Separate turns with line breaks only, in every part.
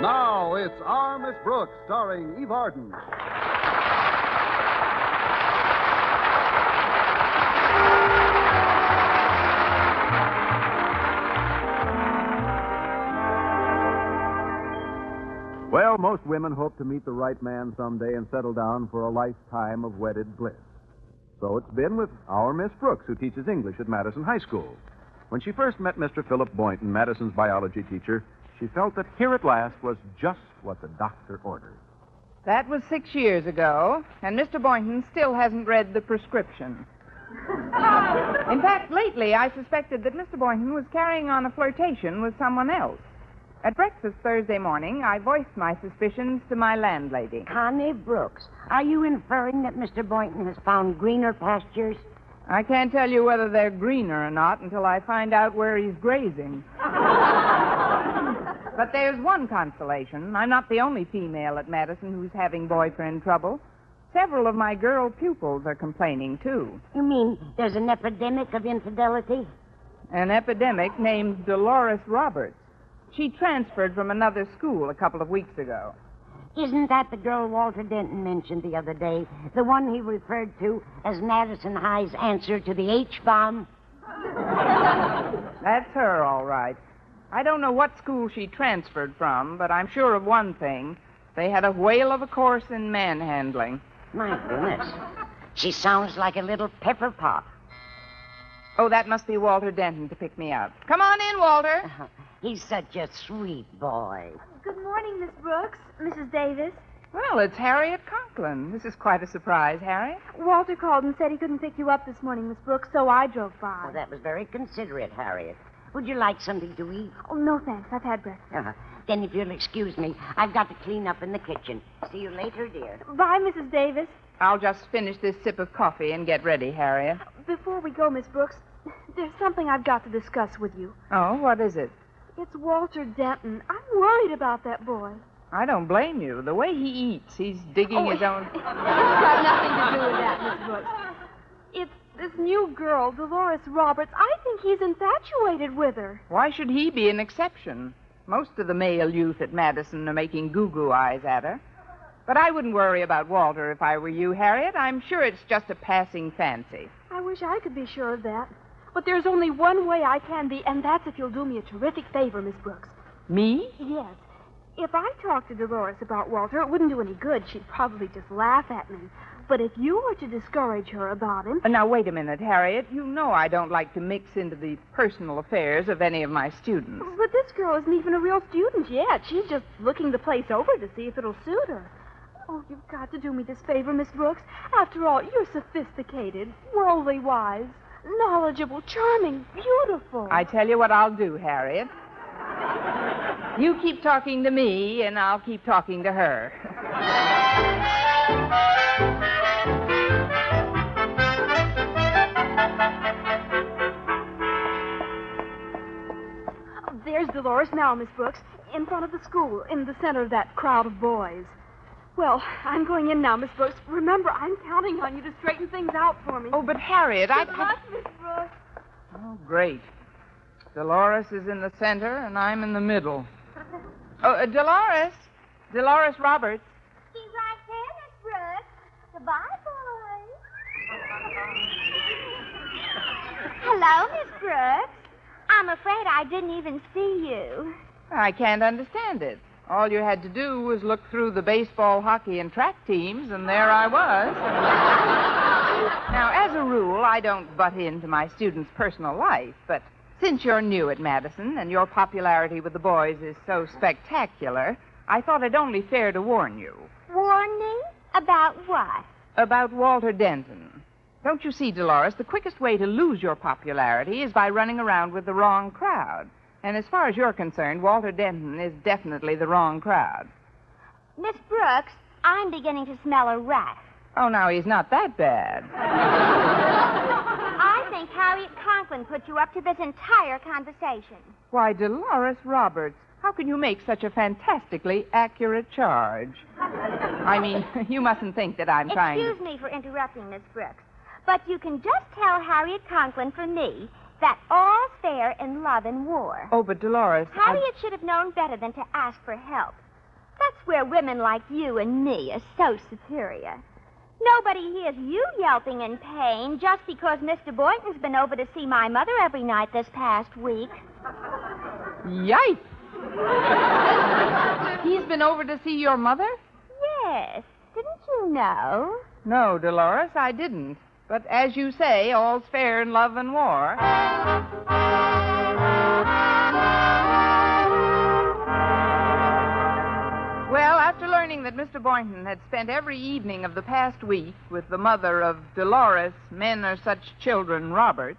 Now it's Our Miss Brooks, starring Eve Arden. Well, most women hope to meet the right man someday and settle down for a lifetime of wedded bliss. So it's been with our Miss Brooks, who teaches English at Madison High School. When she first met Mr. Philip Boynton, Madison's biology teacher, she felt that here at last was just what the doctor ordered.
That was 6 years ago, and Mr. Boynton still hasn't read the prescription. In fact, lately I suspected that Mr. Boynton was carrying on a flirtation with someone else. At breakfast Thursday morning, I voiced my suspicions to my landlady.
Connie Brooks, are you inferring that Mr. Boynton has found greener pastures?
I can't tell you whether they're greener or not until I find out where he's grazing. But there's one consolation. I'm not the only female at Madison who's having boyfriend trouble. Several of my girl pupils are complaining, too.
You mean there's an epidemic of infidelity?
An epidemic named Dolores Roberts. She transferred from another school a couple of weeks ago.
Isn't that the girl Walter Denton mentioned the other day? The one he referred to as Madison High's answer to the H-bomb?
That's her, all right. I don't know what school she transferred from, but I'm sure of one thing. They had a whale of a course in manhandling.
My goodness. She sounds like a little pepper pot.
Oh, that must be Walter Denton to pick me up. Come on in, Walter.
He's such a sweet boy.
Good morning, Miss Brooks. Mrs. Davis.
Well, it's Harriet Conklin. This is quite a surprise, Harriet.
Walter called and said he couldn't pick you up this morning, Miss Brooks, so I drove by.
Oh, that was very considerate, Harriet. Would you like something to eat?
Oh, no, thanks. I've had breakfast.
Then if you'll excuse me, I've got to clean up in the kitchen. See you later, dear.
Bye, Mrs. Davis.
I'll just finish this sip of coffee and get ready, Harriet.
Before we go, Miss Brooks, there's something I've got to discuss with you.
Oh, what is it?
It's Walter Denton. I'm worried about that boy.
I don't blame you. The way he eats, he's digging his own...
It's got nothing to do with that, Miss Brooks. It's this new girl, Dolores Roberts. I think he's infatuated with her.
Why should he be an exception? Most of the male youth at Madison are making goo-goo eyes at her. But I wouldn't worry about Walter if I were you, Harriet. I'm sure it's just a passing fancy.
I wish I could be sure of that. But there's only one way I can be, and that's if you'll do me a terrific favor, Miss Brooks.
Me?
Yes. If I talked to Dolores about Walter, it wouldn't do any good. She'd probably just laugh at me. But if you were to discourage her about him...
Now, wait a minute, Harriet. You know I don't like to mix into the personal affairs of any of my students.
But this girl isn't even a real student yet. She's just looking the place over to see if it'll suit her. Oh, you've got to do me this favor, Miss Brooks. After all, you're sophisticated, worldly wise, knowledgeable, charming, beautiful.
I tell you what I'll do, Harriet. You keep talking to me, and I'll keep talking to her.
There's Dolores now, Miss Brooks, in front of the school, in the center of that crowd of boys. Well, I'm going in now, Miss Brooks. Remember, I'm counting on you to straighten things out for me.
Oh, but Harriet,
Good luck, Miss Brooks.
Oh, great. Dolores is in the center, and I'm in the middle. Oh, Dolores. Dolores Roberts.
She's right there, Miss Brooks. Goodbye, boys. Hello, Miss Brooks. I'm afraid I didn't even see you.
I can't understand it. All you had to do was look through the baseball, hockey, and track teams, and there I was. Now, as a rule, I don't butt into my students' personal life, but since you're new at Madison and your popularity with the boys is so spectacular, I thought it only fair to warn you.
Warn me? About what?
About Walter Denton. Don't you see, Dolores, the quickest way to lose your popularity is by running around with the wrong crowd. And as far as you're concerned, Walter Denton is definitely the wrong crowd.
Miss Brooks, I'm beginning to smell a rat.
Oh, now, he's not that bad.
I think Harriet Conklin put you up to this entire conversation.
Why, Dolores Roberts, how can you make such a fantastically accurate charge? I mean, you mustn't think that I'm trying to...
Excuse me for interrupting, Miss Brooks, but you can just tell Harriet Conklin from me that all's fair in love and war.
Oh, but Dolores...
Harriet should have known better than to ask for help. That's where women like you and me are so superior. Nobody hears you yelping in pain just because Mr. Boynton's been over to see my mother every night this past week.
Yikes! He's been over to see your mother?
Yes. Didn't you know?
No, Dolores, I didn't. But as you say, all's fair in love and war. Well, after learning that Mr. Boynton had spent every evening of the past week with the mother of Dolores, men are such children, Roberts,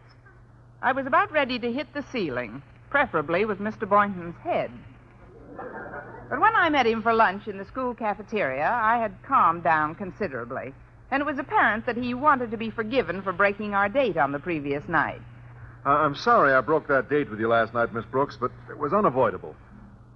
I was about ready to hit the ceiling, preferably with Mr. Boynton's head. But when I met him for lunch in the school cafeteria, I had calmed down considerably, and it was apparent that he wanted to be forgiven for breaking our date on the previous night.
I'm sorry I broke that date with you last night, Miss Brooks, but it was unavoidable.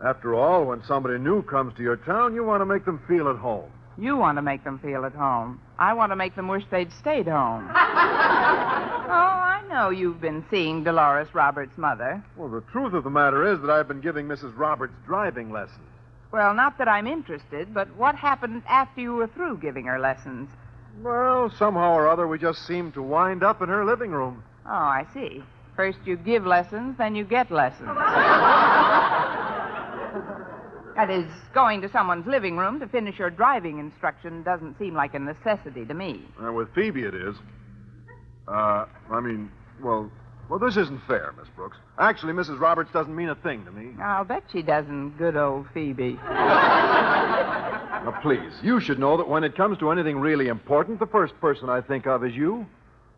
After all, when somebody new comes to your town, you want to make them feel at home.
You want to make them feel at home. I want to make them wish they'd stayed home. Oh, I know you've been seeing Dolores Roberts' mother.
Well, the truth of the matter is that I've been giving Mrs. Roberts driving lessons.
Well, not that I'm interested, but what happened after you were through giving her lessons?
Well, somehow or other, we just seemed to wind up in her living room.
Oh, I see. First you give lessons, then you get lessons. That is, going to someone's living room to finish your driving instruction doesn't seem like a necessity to me.
With Phoebe, it is. Well, this isn't fair, Miss Brooks. Actually, Mrs. Roberts doesn't mean a thing to me.
I'll bet she doesn't, good old Phoebe.
Now, please, you should know that when it comes to anything really important, the first person I think of is you.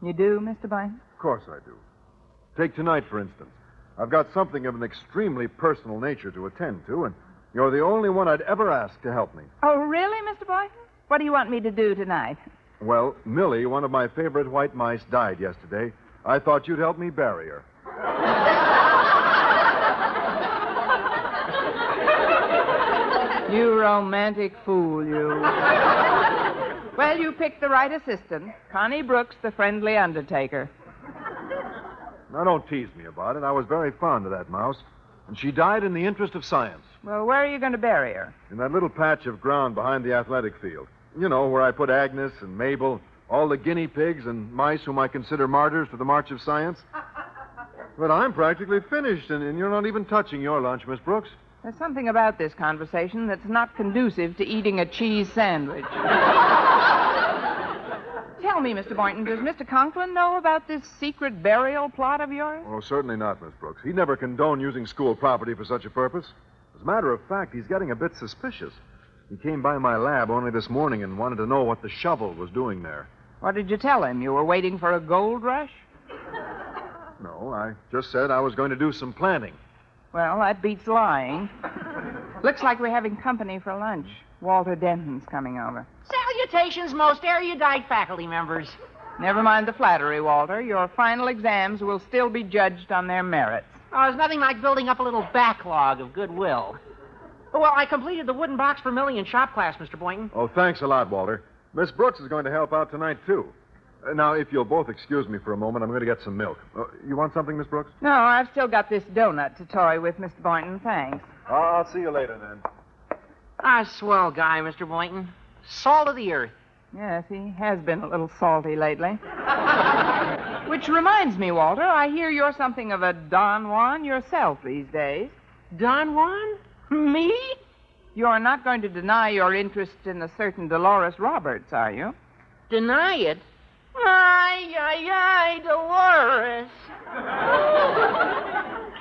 You do, Mr. Boynton?
Of course I do. Take tonight, for instance. I've got something of an extremely personal nature to attend to, and you're the only one I'd ever ask to help me.
Oh, really, Mr. Boynton? What do you want me to do tonight?
Well, Millie, one of my favorite white mice, died yesterday. I thought you'd help me bury her.
You romantic fool, you. Well, you picked the right assistant. Connie Brooks, the friendly undertaker.
Now, don't tease me about it. I was very fond of that mouse. And she died in the interest of science.
Well, where are you going to bury her?
In that little patch of ground behind the athletic field. You know, where I put Agnes and Mabel, all the guinea pigs and mice whom I consider martyrs for the march of science. But I'm practically finished, and you're not even touching your lunch, Miss Brooks.
There's something about this conversation that's not conducive to eating a cheese sandwich. Tell me, Mr. Boynton, does Mr. Conklin know about this secret burial plot of yours?
Oh, certainly not, Miss Brooks. He'd never condone using school property for such a purpose. As a matter of fact, he's getting a bit suspicious. He came by my lab only this morning and wanted to know what the shovel was doing there.
What did you tell him? You were waiting for a gold rush?
No, I just said I was going to do some planting.
Well, that beats lying. Looks like we're having company for lunch. Walter Denton's coming over.
Salutations, most erudite faculty members.
Never mind the flattery, Walter. Your final exams will still be judged on their merits.
Oh, there's nothing like building up a little backlog of goodwill. Well, I completed the wooden box for Millie in shop class, Mr. Boynton.
Oh, thanks a lot, Walter. Miss Brooks is going to help out tonight, too. Now, if you'll both excuse me for a moment, I'm going to get some milk. You want something, Miss Brooks?
No, I've still got this donut to toy with, Mr. Boynton. Thanks.
I'll see you later, then.
Swell guy, Mr. Boynton. Salt of the earth.
Yes, he has been a little salty lately. Which reminds me, Walter, I hear you're something of a Don Juan yourself these days.
Don Juan? Me?
You're not going to deny your interest in a certain Dolores Roberts, are you?
Deny it? Ay, Dolores.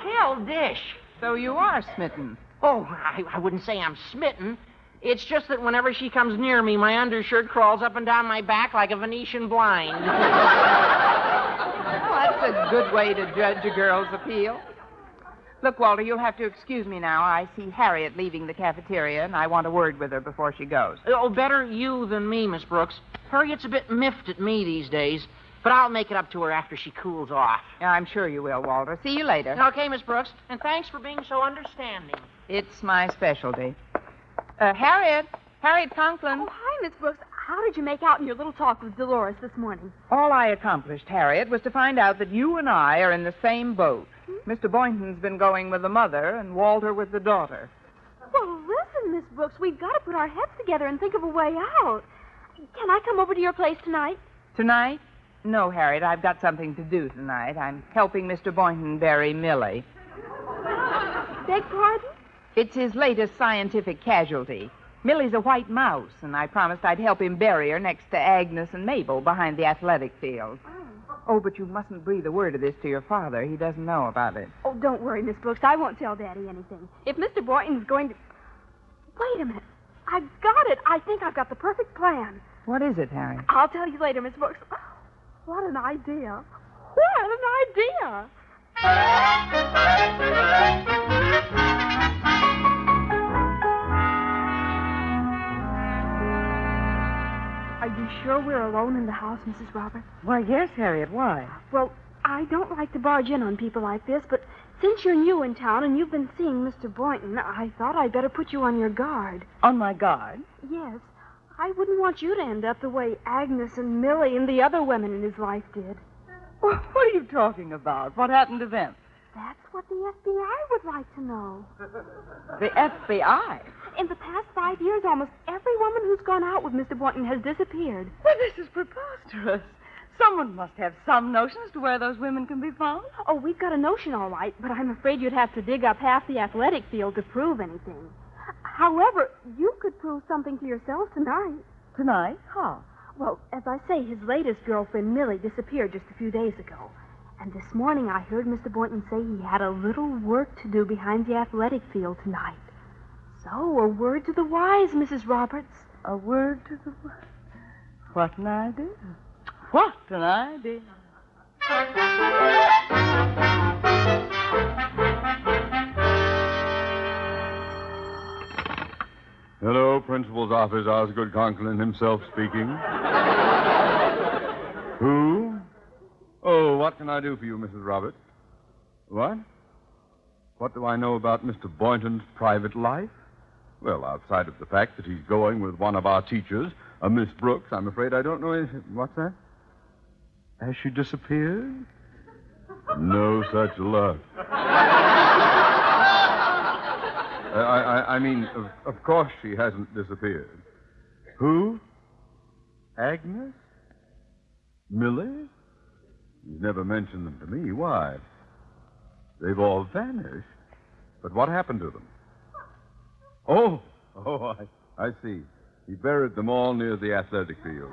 Hell dish.
So you are smitten.
Oh, I wouldn't say I'm smitten. It's just that whenever she comes near me, my undershirt crawls up and down my back like a Venetian blind.
Well, that's a good way to judge a girl's appeal. Look, Walter, you'll have to excuse me now. I see Harriet leaving the cafeteria, and I want a word with her before she goes.
Oh, better you than me, Miss Brooks. Harriet's a bit miffed at me these days, but I'll make it up to her after she cools off.
Yeah, I'm sure you will, Walter. See you later.
Okay, Miss Brooks, and thanks for being so understanding.
It's my specialty. Harriet Conklin.
Oh, hi, Miss Brooks. How did you make out in your little talk with Dolores this morning?
All I accomplished, Harriet, was to find out that you and I are in the same boat. Mr. Boynton's been going with the mother and Walter with the daughter.
Well, listen, Miss Brooks, we've got to put our heads together and think of a way out. Can I come over to your place tonight?
Tonight? No, Harriet, I've got something to do tonight. I'm helping Mr. Boynton bury Millie.
Beg pardon?
It's his latest scientific casualty. Millie's a white mouse, and I promised I'd help him bury her next to Agnes and Mabel behind the athletic field. Oh, but you mustn't breathe a word of this to your father. He doesn't know about it.
Oh, don't worry, Miss Brooks. I won't tell Daddy anything. If Mr. Boynton's going to... Wait a minute. I've got it. I think I've got the perfect plan.
What is it, Harriet?
I'll tell you later, Miss Brooks. What an idea. What an idea. Are you sure we're alone in the house, Mrs. Roberts?
Why, yes, Harriet. Why?
Well, I don't like to barge in on people like this, but since you're new in town and you've been seeing Mr. Boynton, I thought I'd better put you on your guard.
On my guard?
Yes. I wouldn't want you to end up the way Agnes and Millie and the other women in his life did.
What are you talking about? What happened to them?
That's what the FBI would like to know.
The FBI?
In the past 5 years, almost every woman who's gone out with Mr. Boynton has disappeared.
Well, this is preposterous. Someone must have some notion as to where those women can be found.
Oh, we've got a notion, all right, but I'm afraid you'd have to dig up half the athletic field to prove anything. However, you could prove something to yourself tonight.
Tonight? How?
Well, as I say, his latest girlfriend, Millie, disappeared just a few days ago. And this morning I heard Mr. Boynton say he had a little work to do behind the athletic field tonight. So, a word to the wise, Mrs. Roberts.
A word to the wise? What an idea. What an idea.
Hello, Principal's office, Osgood Conklin himself speaking. Who? Oh, what can I do for you, Mrs. Roberts? What? What do I know about Mr. Boynton's private life? Well, outside of the fact that he's going with one of our teachers, a Miss Brooks, I'm afraid I don't know anything. What's that? Has she disappeared? No such luck. I mean, of course she hasn't disappeared. Who? Agnes? Millie? You've never mentioned them to me. Why? They've all vanished. But what happened to them? Oh, I see. He buried them all near the athletic field.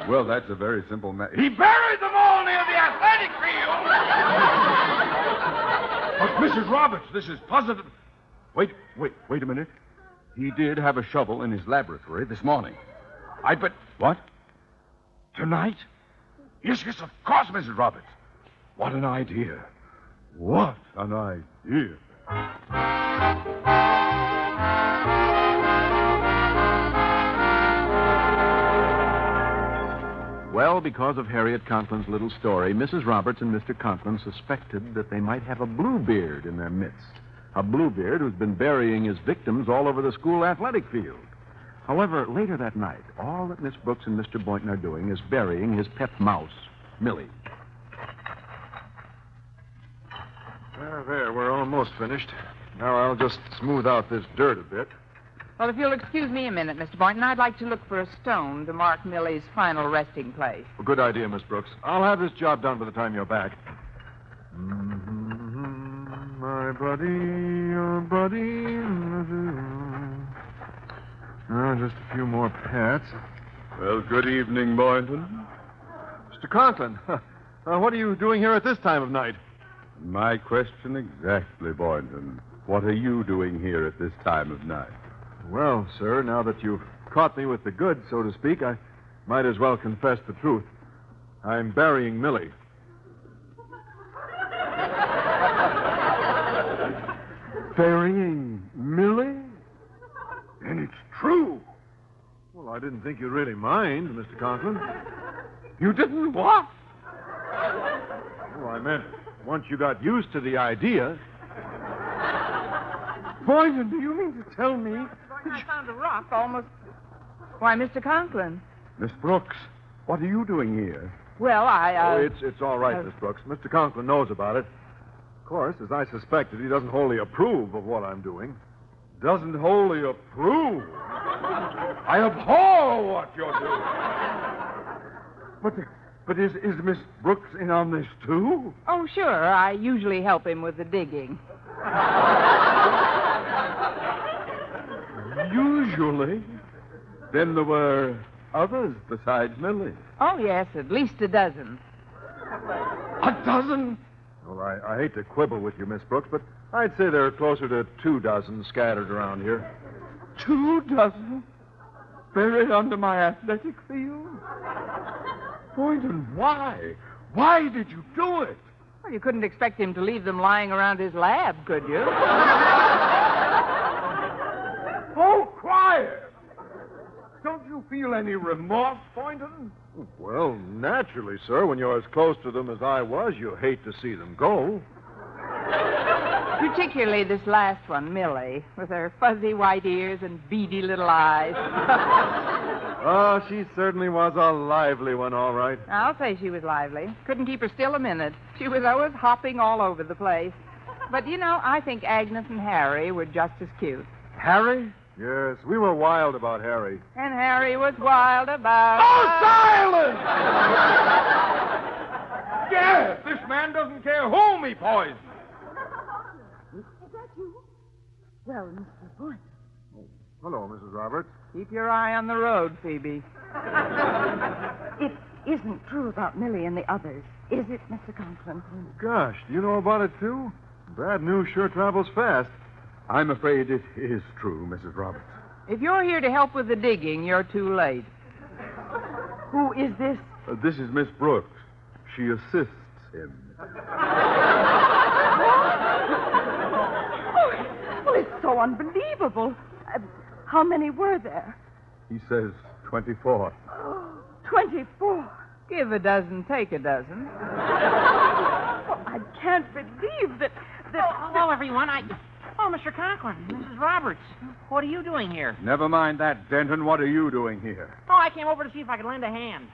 Well, that's a very simple matter. He buried them all near the athletic field! But, Mrs. Roberts, this is positive. Wait a minute. He did have a shovel in his laboratory this morning. I bet... What? Tonight? Yes, of course, Mrs. Roberts. What an idea. What an idea.
Well, because of Harriet Conklin's little story, Mrs. Roberts and Mr. Conklin suspected that they might have a Bluebeard in their midst. A Bluebeard who's been burying his victims all over the school athletic field. However, later that night, all that Miss Brooks and Mr. Boynton are doing is burying his pet mouse, Millie.
There, we're almost finished. Now I'll just smooth out this dirt a bit.
Well, if you'll excuse me a minute, Mr. Boynton, I'd like to look for a stone to mark Millie's final resting place.
Well, good idea, Miss Brooks. I'll have this job done by the time you're back. My buddy, your buddy. Just a few more pats.
Well, good evening, Boynton.
Mr. Conklin, what are you doing here at this time of night?
My question exactly, Boynton. What are you doing here at this time of night?
Well, sir, now that you've caught me with the goods, so to speak, I might as well confess the truth. I'm burying Millie. Burying Millie? And it's true. Well, I didn't think you'd really mind, Mr. Conklin.
You didn't what?
Well, I meant once you got used to the idea.
Boynton, do you mean to tell me?
I found a rock almost... Why, Mr. Conklin.
Miss Brooks, what are you doing here?
Well,
It's all right, Miss Brooks. Mr. Conklin knows about it. Of course, as I suspected, he doesn't wholly approve of what I'm doing.
doesn't wholly approve. I abhor what you're doing. But is Miss Brooks in on this, too?
Oh, sure. I usually help him with the digging.
Usually? Then there were others besides Millie.
Oh, yes, at least a dozen.
A dozen?
Well, I hate to quibble with you, Miss Brooks, but I'd say there are closer to 2 dozen scattered around here.
2 dozen? Buried under my athletic field? Boynton, why? Why did you do it?
Well, you couldn't expect him to leave them lying around his lab, could you?
Oh, quiet! Don't you feel any remorse, Boynton?
Well, naturally, sir. When you're as close to them as I was, you hate to see them go.
Particularly this last one, Millie, with her fuzzy white ears and beady little eyes.
Oh, she certainly was a lively one, all right.
I'll say she was lively. Couldn't keep her still a minute. She was always hopping all over the place. But, I think Agnes and Harry were just as cute.
Harry? Yes, we were wild about Harry.
And Harry was wild about...
Oh, silence! Yes, this man doesn't care whom he poisons.
Is that you? Well, Mr. Boynton.
Hello, Mrs. Roberts.
Keep your eye on the road, Phoebe.
It isn't true about Millie and the others, is it, Mr. Conklin?
Gosh, do you know about it, too? Bad news sure travels fast.
I'm afraid it is true, Mrs. Roberts.
If you're here to help with the digging, you're too late.
Who is this?
This is Miss Brooks. She assists him.
Oh, it's so unbelievable. How many were there?
He says 24.
24.
Give a dozen, take a dozen.
Oh, I can't believe that...
Hello, everyone. Oh, Mr. Conklin, Mrs. Roberts. What are you doing here?
Never mind that, Denton. What are you doing here?
Oh, I came over to see if I could lend a hand.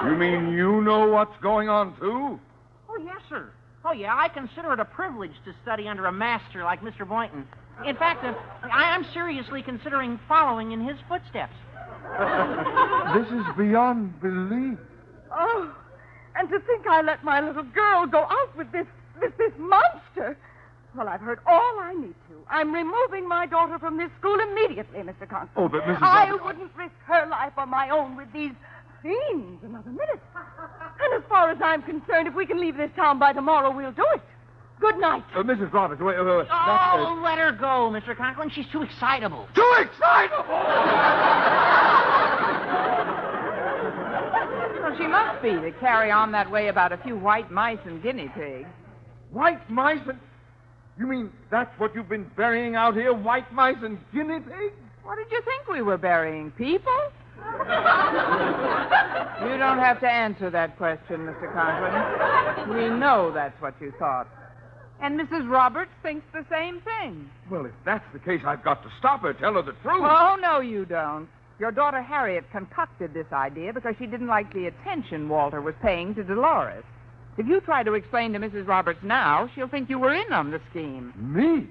You mean you know what's going on, too?
Oh, yes, sir. Oh, yeah, I consider it a privilege to study under a master like Mr. Boynton. In fact, I am seriously considering following in his footsteps.
This is beyond belief.
Oh, and to think I let my little girl go out with this monster. Well, I've heard all I need to. I'm removing my daughter from this school immediately, Mr. Conklin.
Oh, but Mrs.
I
Roberts...
wouldn't risk her life on my own with these fiends another minute. And as far as I'm concerned, if we can leave this town by tomorrow, we'll do it. Good night.
Mrs. Roberts, wait.
Oh, let her go, Mr. Conklin. She's too excitable.
Too excitable!
Well, she must be to carry on that way about a few white mice and guinea pigs.
White mice and... You mean that's what you've been burying out here? White mice and guinea pigs?
What did you think we were burying? People? You don't have to answer that question, Mr. Conklin. We know that's what you thought. And Mrs. Roberts thinks the same thing.
Well, if that's the case, I've got to stop her, tell her the truth.
Oh, no, you don't. Your daughter Harriet concocted this idea because she didn't like the attention Walter was paying to Dolores. If you try to explain to Mrs. Roberts now, she'll think you were in on the scheme.
Me?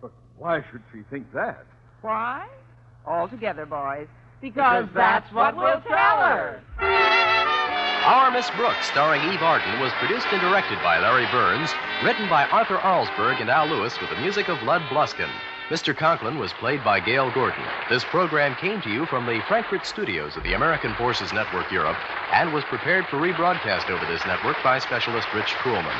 But why should she think that?
Why? All together, boys. Because that's what we'll tell her.
Our Miss Brooks, starring Eve Arden, was produced and directed by Larry Burns, written by Arthur Arlsberg and Al Lewis with the music of Lud Bluskin. Mr. Conklin was played by Gale Gordon. This program came to you from the Frankfurt studios of the American Forces Network Europe and was prepared for rebroadcast over this network by specialist Rich Kuhlman.